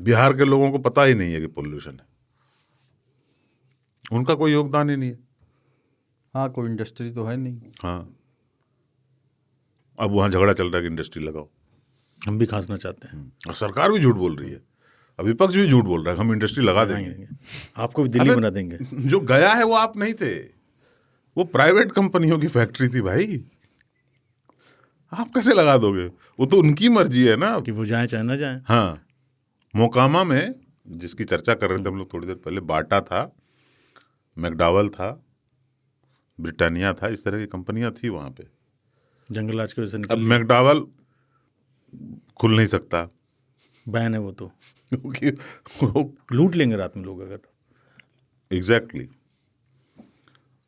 बिहार के लोगों को पता ही नहीं है कि पोल्यूशन है, उनका कोई योगदान ही नहीं है। हाँ, कोई इंडस्ट्री तो है नहीं। हाँ, अब वहाँ झगड़ा चल रहा है कि इंडस्ट्री लगाओ। हम भी खांसना चाहते हैं। और सरकार भी झूठ बोल रही है, अब विपक्ष भी झूठ बोल रहा है हम इंडस्ट्री लगा देंगे। आपको भी दिल्ली अबे, बना देंगे। जो गया है वो आप नहीं थे, वो प्राइवेट कंपनियों की फैक्ट्री थी भाई, आप कैसे लगा दोगे? वो तो उनकी मर्जी है ना कि वो जाए चाहे ना जाए। हाँ, मोकामा में जिसकी चर्चा कर रहे थे हम लोग थोड़ी देर पहले, बाटा था, मैकडॉवेल था, ब्रिटानिया था, इस तरह की कंपनियां थी वहां पे। जंगल आज की वजह से अब निकल मैकडॉवेल खुल नहीं सकता बैन है वो तो, क्योंकि वो लूट लेंगे रात में लोग अगर। एग्जैक्टली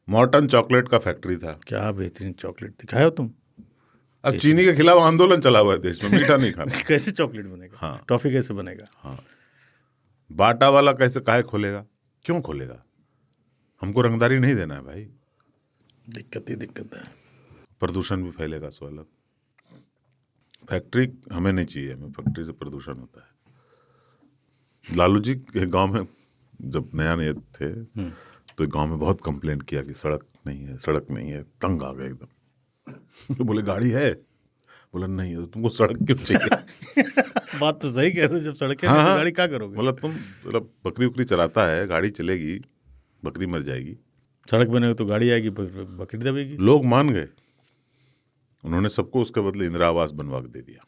मॉर्टन चॉकलेट का फैक्ट्री था। क्या बेहतरीन चॉकलेट थी, खाए हो तुम? अब चीनी के खिलाफ आंदोलन चला हुआ है देश में, मीठा नहीं खाना। कैसे चॉकलेट बनेगा? हाँ। टॉफी कैसे बनेगा? हाँ, बाटा वाला कैसे काहे खोलेगा, क्यों खोलेगा? हमको रंगदारी नहीं देना है भाई, दिक्कत ही दिक्कत है। प्रदूषण भी फैलेगा सो अलग। फैक्ट्री हमें नहीं चाहिए, हमें फैक्ट्री से प्रदूषण होता है। लालू जी के गांव में जब नया नया थे तो गांव में बहुत कंप्लेंट किया कि सड़क नहीं है, सड़क नहीं है, तंग आ गए एकदम। तो बोले गाड़ी है, बोला नहीं है, तो तुमको सड़क क्यों चाहिए? बात तो सही कह रहे हो, जब सड़कें हाँ, नहीं तो हाँ। गाड़ी क्या करोगे? बोला तुम बकरी उकरी चराता है, गाड़ी चलेगी, बकरी मर जाएगी। सड़क बनेगी तो गाड़ी आएगी, बकरी दबेगी। लोग मान गए, उन्होंने सबको उसके बदले इंदिरा आवास बनवा के दे दिया।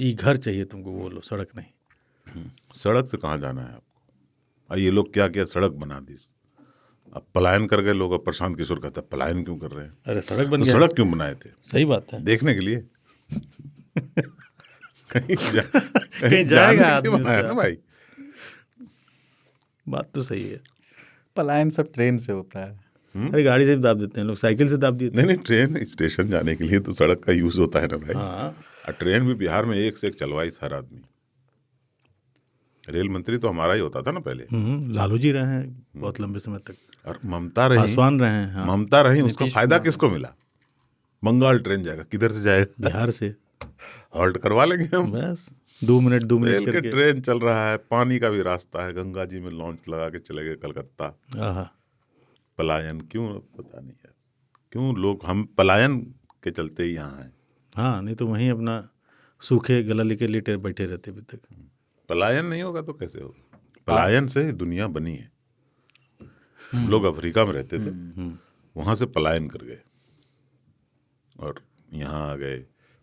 ये घर चाहिए तुमको, बोलो सड़क नहीं। सड़क से कहाँ जाना है आपको? ये लोग क्या क्या सड़क बना दी, अब पलायन कर गए लोग। अब प्रशांत किशोर कहता है पलायन क्यों कर रहे हैं? अरे सड़क बन तो गया, सड़क क्यों बनाए थे? सही बात है। देखने के लिए। कहीं कहीं जाएगा जाने के लिए आदमी बनाया उसका। ना भाई। बात तो सही है। पलायन सब ट्रेन से होता है। अरे गाड़ी से भी दाब देते हैं लोग, साइकिल से दाब दिए थे। नहीं नहीं, ट्रेन स्टेशन जाने के लिए तो सड़क का यूज होता है ना भाई। हाँ, और ट्रेन भी बिहार में एक से एक चलवाई हर आदमी। रेल मंत्री तो हमारा ही होता था ना पहले, लालू जी रहे हैं बहुत लंबे समय तक, और ममता रही, पासवान रहे हैं। हाँ, ममता रही, उसका फायदा किसको मिला? बंगाल ट्रेन जाएगा, किधर से जाएगा? बिहार से। हॉल्ट करवा लेंगे हम। बस 2 मिनट रेल के करके। ट्रेन चल रहा है, पानी का भी रास्ता है, गंगा जी में लॉन्च लगा के चले गए कलकत्ता। आहा, पलायन क्यों, पता नहीं है क्यों लोग, हम पलायन के चलते ही यहाँ हैं। हाँ, नहीं तो वहीं अपना सूखे गला लेके लेटे बैठे रहते अभी तक। पलायन नहीं होगा तो कैसे होगा? पलायन से दुनिया बनी है। लोग अफ्रीका में रहते थे, वहां से पलायन कर गए और यहाँ आ गए,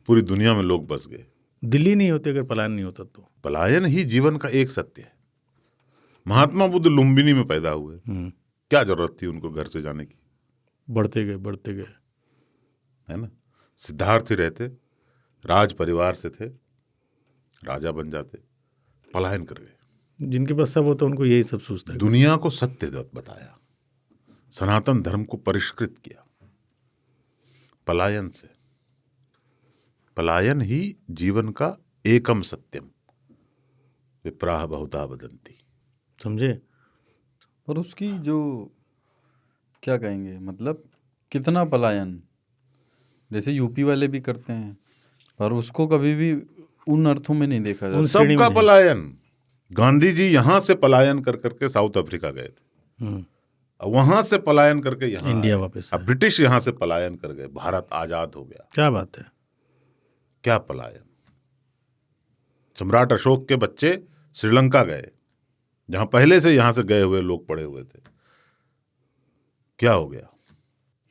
पूरी दुनिया में लोग बस गए। दिल्ली नहीं होती अगर पलायन नहीं होता तो। पलायन ही जीवन का एक सत्य है। महात्मा बुद्ध लुम्बिनी में पैदा हुए, क्या जरूरत थी उनको घर से जाने की? बढ़ते गए, है ना। सिद्धार्थ ही रहते, राज परिवार से थे, राजा बन जाते, पलायन कर गए। जिनके पास सब होता है उनको यही सब सोचता है। दुनिया को सत्य बताया, सनातन धर्म को परिष्कृत किया पलायन से। पलायन ही जीवन का एकम सत्यम, विप्राह बहुधा वदन्ति। समझे? और उसकी जो क्या कहेंगे, मतलब कितना पलायन, जैसे यूपी वाले भी करते हैं, पर उसको कभी भी उन अर्थों में नहीं देखा जाता। सबका पलायन। गांधी जी यहां से पलायन कर करके साउथ अफ्रीका गए थे, वहां से पलायन करके यहाँ इंडिया वापस आए। अब ब्रिटिश यहां से पलायन कर गए, भारत आजाद हो गया। क्या बात है। क्या पलायन। सम्राट अशोक के बच्चे श्रीलंका गए, जहां पहले से यहां से गए हुए लोग पड़े हुए थे। क्या हो गया?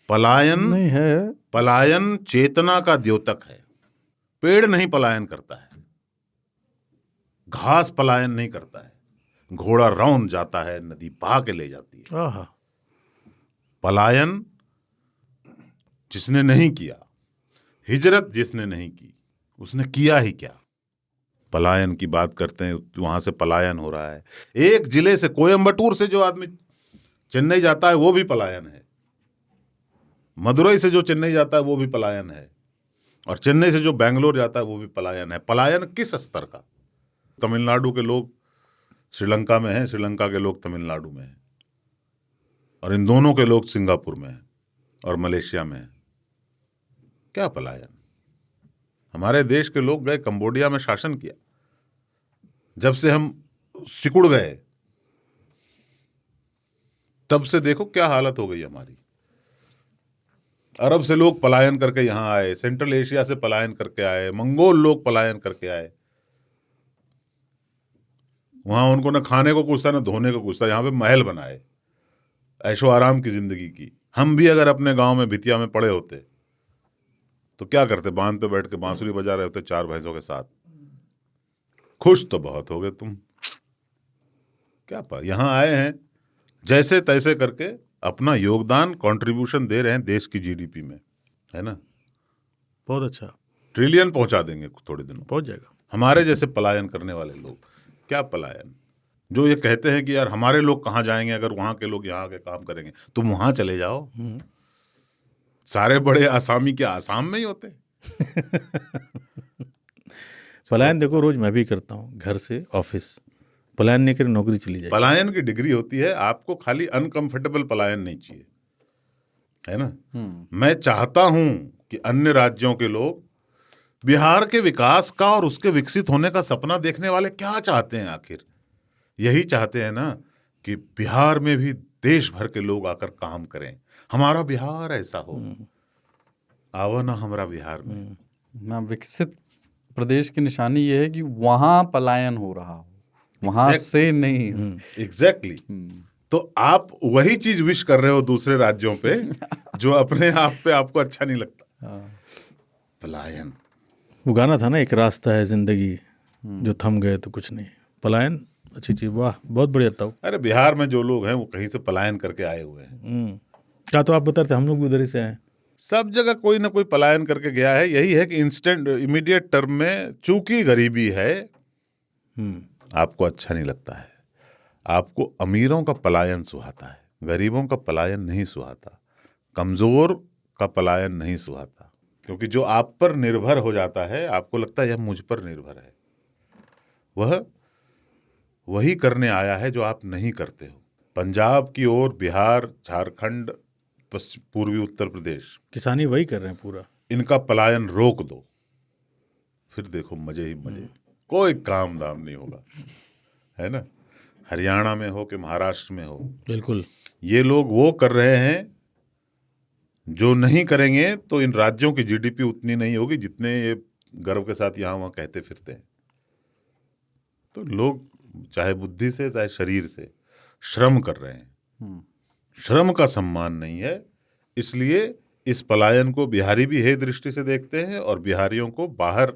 पलायन नहीं है। पलायन चेतना का द्योतक है। पेड़ नहीं पलायन करता है, घास पलायन नहीं करता है, घोड़ा रौंद जाता है, नदी बहा के ले जाती है। आहा, पलायन जिसने नहीं किया, हिजरत जिसने नहीं की, उसने किया ही क्या? पलायन की बात करते हैं, वहां से पलायन हो रहा है। एक जिले से, कोयम्बटूर से जो आदमी चेन्नई जाता है वो भी पलायन है, मदुरई से जो चेन्नई जाता है वो भी पलायन है, और चेन्नई से जो बैंगलोर जाता है वो भी पलायन है। पलायन किस स्तर का? तमिलनाडु के लोग श्रीलंका में हैं, श्रीलंका के लोग तमिलनाडु में हैं, और इन दोनों के लोग सिंगापुर में हैं और मलेशिया में हैं। क्या पलायन? हमारे देश के लोग गए, कंबोडिया में शासन किया, जब से हम सिकुड़ गए तब से देखो क्या हालत हो गई हमारी। अरब से लोग पलायन करके यहाँ आए, सेंट्रल एशिया से पलायन करके आए, मंगोल लोग पलायन करके आए। वहां उनको न खाने को कुछ था न धोने को कुछ था, यहाँ पे महल बनाए, ऐशो आराम की जिंदगी की। हम भी अगर अपने गांव में भितिया में पड़े होते तो क्या करते, बांध पे बैठ के बांसुरी बजा रहे होते 4 भैंसों के साथ। खुश तो बहुत हो गए तुम, क्या यहाँ आए हैं जैसे तैसे करके अपना योगदान कंट्रीब्यूशन दे रहे हैं देश की जीडीपी में, है ना। बहुत अच्छा, ट्रिलियन पहुंचा देंगे थोड़े दिनों, पहुंच जाएगा। हमारे जैसे पलायन करने वाले लोग। क्या पलायन, जो ये कहते हैं कि यार हमारे लोग कहाँ जाएंगे अगर वहां के लोग यहाँ के काम करेंगे, तुम वहां चले जाओ। सारे बड़े आसामी क्या आसाम में ही होते हैं। पलायन देखो रोज मैं भी करता हूँ, घर से ऑफिस। पलायन नहीं करे नौकरी चली जाए। पलायन की डिग्री होती है, आपको खाली अनकंफर्टेबल पलायन नहीं चाहिए, है ना। मैं चाहता हूं कि अन्य राज्यों के लोग बिहार के विकास का और उसके विकसित होने का सपना देखने वाले क्या चाहते हैं, आखिर यही चाहते हैं ना कि बिहार में भी देश भर के लोग आकर काम करें, हमारा बिहार ऐसा हो। आओ ना हमारा बिहार में। ना विकसित प्रदेश की निशानी ये है कि वहां पलायन हो रहा हो, वहां से नहीं। एग्जैक्टली। तो आप वही चीज विश कर रहे हो दूसरे राज्यों पे जो अपने आप पे आपको अच्छा नहीं लगता। पलायन, वो गाना था ना, एक रास्ता है जिंदगी जो थम गए तो कुछ नहीं। पलायन अच्छी चीज, वाह बहुत बढ़िया था। अरे बिहार में जो लोग हैं वो कहीं से पलायन करके आए हुए हैं। क्या तो आप बता रहे थे, हम लोग भी उधर ही से आए। सब जगह कोई ना कोई पलायन करके गया है। यही है कि इंस्टेंट इमीडिएट टर्म में चूंकि गरीबी है आपको अच्छा नहीं लगता है, आपको अमीरों का पलायन सुहाता है, गरीबों का पलायन नहीं सुहाता, कमजोर का पलायन नहीं सुहाता। क्योंकि जो आप पर निर्भर हो जाता है आपको लगता है यह मुझ पर निर्भर है, वह वही करने आया है जो आप नहीं करते हो। पंजाब की ओर बिहार, झारखंड, पूर्वी उत्तर प्रदेश किसानी वही कर रहे हैं पूरा। इनका पलायन रोक दो, फिर देखो मजे ही मजे, कोई काम दाम नहीं होगा, है ना। हरियाणा में हो कि महाराष्ट्र में हो, बिल्कुल ये लोग वो कर रहे हैं जो नहीं करेंगे तो इन राज्यों की जीडीपी उतनी नहीं होगी जितने ये गर्व के साथ यहाँ वहाँ कहते फिरते हैं। तो लोग चाहे बुद्धि से चाहे शरीर से श्रम कर रहे हैं, श्रम का सम्मान नहीं है। इसलिए इस पलायन को बिहारी भी हे दृष्टि से देखते हैं और बिहारियों को बाहर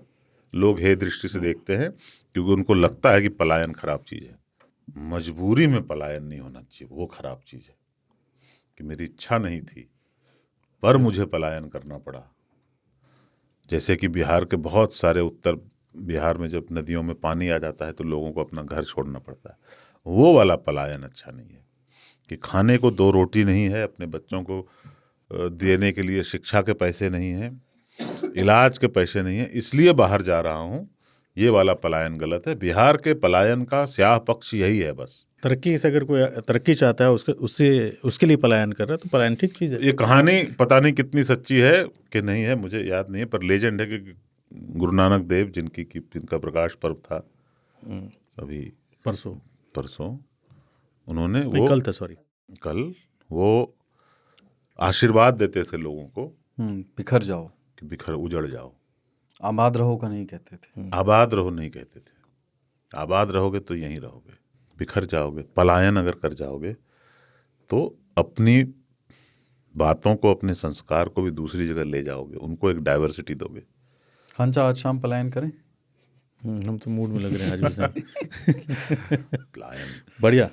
लोग हे दृष्टि से देखते हैं, क्योंकि उनको लगता है कि पलायन खराब चीज़ है। मजबूरी में पलायन नहीं होना चाहिए, वो खराब चीज़ है कि मेरी इच्छा नहीं थी पर मुझे पलायन करना पड़ा। जैसे कि बिहार के बहुत सारे उत्तर बिहार में जब नदियों में पानी आ जाता है तो लोगों को अपना घर छोड़ना पड़ता है, वो वाला पलायन अच्छा नहीं है। कि खाने को 2 रोटी नहीं है, अपने बच्चों को देने के लिए शिक्षा के पैसे नहीं हैं, इलाज के पैसे नहीं हैं, इसलिए बाहर जा रहा हूँ, ये वाला पलायन गलत है। बिहार के पलायन का स्याह पक्ष यही है बस। तरक्की से अगर कोई तरक्की चाहता है उसके लिए पलायन कर रहा है तो पलायन ठीक चीज़ है। ये कहानी पता नहीं कितनी सच्ची है कि नहीं है, मुझे याद नहीं है, पर लेजेंड है कि गुरु नानक देव जिनका प्रकाश पर्व था अभी परसों उन्होंने कल वो आशीर्वाद देते थे लोगों को, बिखर जाओ कि बिखर उजड़ जाओ, आबाद रहो का नहीं कहते थे। आबाद रहो नहीं कहते थे, आबाद रहोगे तो यहीं रहोगे, बिखर जाओगे, पलायन अगर कर जाओगे तो अपनी बातों को, अपने संस्कार को भी दूसरी जगह ले जाओगे, उनको एक डाइवर्सिटी दोगे। खांचा आज शाम पलायन करें। हम तो मूड में लग रहे हैं आज भी। पलायन बढ़िया।